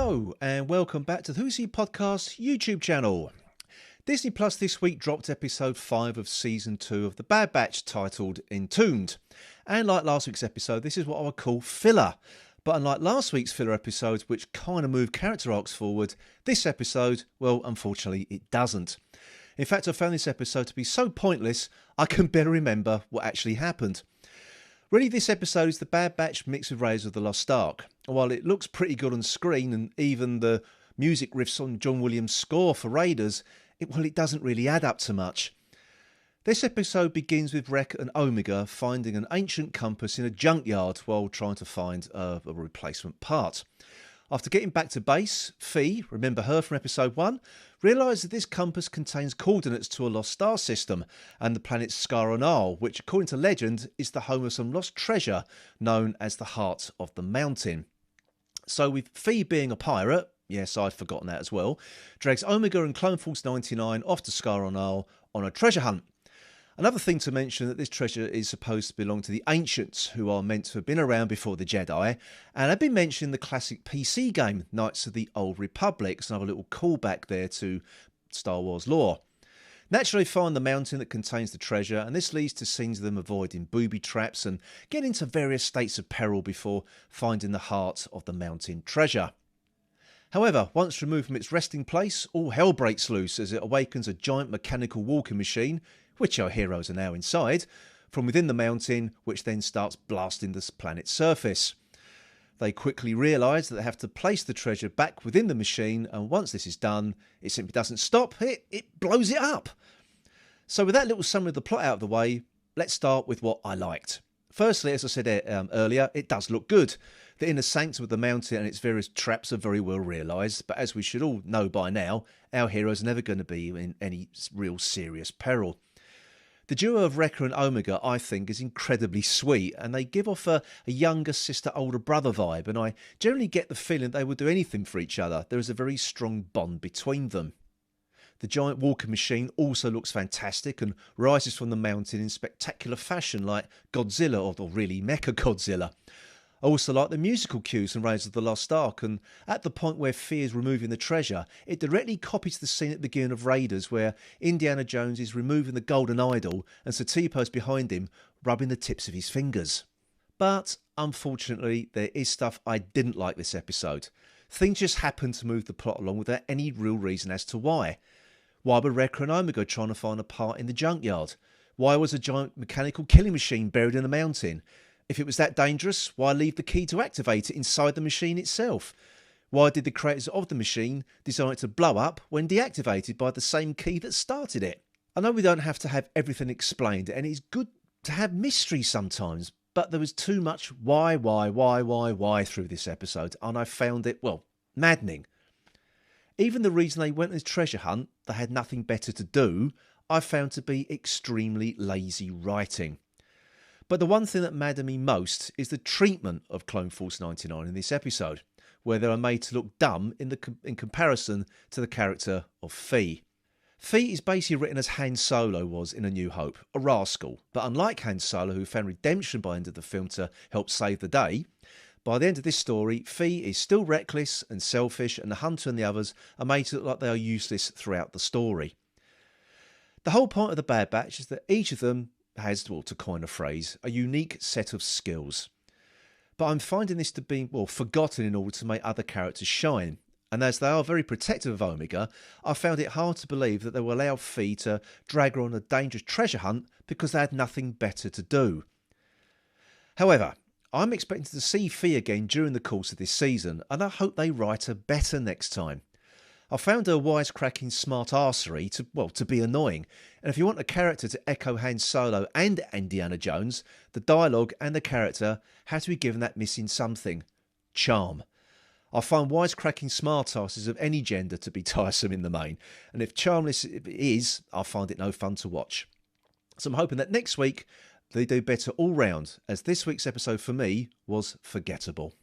Hello and welcome back to the Who's He Podcast YouTube channel. Disney Plus this week dropped episode 5 of season 2 of The Bad Batch titled Entombed. And like last week's episode, this is what I would call filler. But unlike last week's filler episodes, which kind of moved character arcs forward, this episode, well, unfortunately, it doesn't. In fact, I found this episode to be so pointless, I can better remember what actually happened. Really, this episode is The Bad Batch mixed with Raiders of the Lost Ark. While it looks pretty good on screen, and even the music riffs on John Williams' score for Raiders, it doesn't really add up to much. This episode begins with Wreck and Omega finding an ancient compass in a junkyard while trying to find a replacement part. After getting back to base, Fee, remember her from episode 1, realises that this compass contains coordinates to a lost star system and the planet Scaronal, which according to legend is the home of some lost treasure known as the Heart of the Mountain. So with Fee being a pirate, yes, I'd forgotten that as well, drags Omega and Clone Force 99 off to Scaronal on a treasure hunt. Another thing to mention that this treasure is supposed to belong to the Ancients, who are meant to have been around before the Jedi, and have been mentioned in the classic PC game, Knights of the Old Republic, so another little callback there to Star Wars lore. Naturally, they find the mountain that contains the treasure, and this leads to scenes of them avoiding booby traps and getting into various states of peril before finding the heart of the mountain treasure. However, once removed from its resting place, all hell breaks loose as it awakens a giant mechanical walking machine, which our heroes are now inside, from within the mountain, which then starts blasting the planet's surface. They quickly realise that they have to place the treasure back within the machine, and once this is done, it simply doesn't stop, it blows it up. So with that little summary of the plot out of the way, let's start with what I liked. Firstly, as I said earlier, it does look good. The inner sanctum of the mountain and its various traps are very well realised, but as we should all know by now, our heroes are never going to be in any real serious peril. The duo of Wrecker and Omega, I think, is incredibly sweet, and they give off a younger sister, older brother vibe, and I generally get the feeling they would do anything for each other. There is a very strong bond between them. The giant walking machine also looks fantastic and rises from the mountain in spectacular fashion like Godzilla, or really Mecha Godzilla. I also like the musical cues from Raiders of the Lost Ark, and at the point where Fee is removing the treasure, it directly copies the scene at the beginning of Raiders where Indiana Jones is removing the golden idol and Satipo's behind him rubbing the tips of his fingers. But unfortunately, there is stuff I didn't like this episode. Things just happened to move the plot along without any real reason as to why. Why were Wrecker and Omega trying to find a part in the junkyard? Why was a giant mechanical killing machine buried in a mountain? If it was that dangerous, why leave the key to activate it inside the machine itself? Why did the creators of the machine design it to blow up when deactivated by the same key that started it? I know we don't have to have everything explained, and it's good to have mystery sometimes, but there was too much why through this episode, and I found it, well, maddening. Even the reason they went on this treasure hunt, they had nothing better to do, I found to be extremely lazy writing. But the one thing that maddened me most is the treatment of Clone Force 99 in this episode, where they are made to look dumb in comparison to the character of Fee. Fee is basically written as Han Solo was in A New Hope, a rascal, but unlike Han Solo, who found redemption by the end of the film to help save the day, by the end of this story, Fee is still reckless and selfish, and the Hunter and the others are made to look like they are useless throughout the story. The whole point of the Bad Batch is that each of them has, well, to coin a phrase, a unique set of skills. But I'm finding this to be, well, forgotten in order to make other characters shine. And as they are very protective of Omega, I found it hard to believe that they will allow Fee to drag her on a dangerous treasure hunt because they had nothing better to do. However, I'm expecting to see Fee again during the course of this season, and I hope they write her better next time. I found her wisecracking smart arsery to be annoying, and if you want a character to echo Han Solo and Indiana Jones, the dialogue and the character have to be given that missing something: charm. I find wisecracking smartasses of any gender to be tiresome in the main, and if charmless it is, I find it no fun to watch. So I'm hoping that next week they do better all round, as this week's episode for me was forgettable.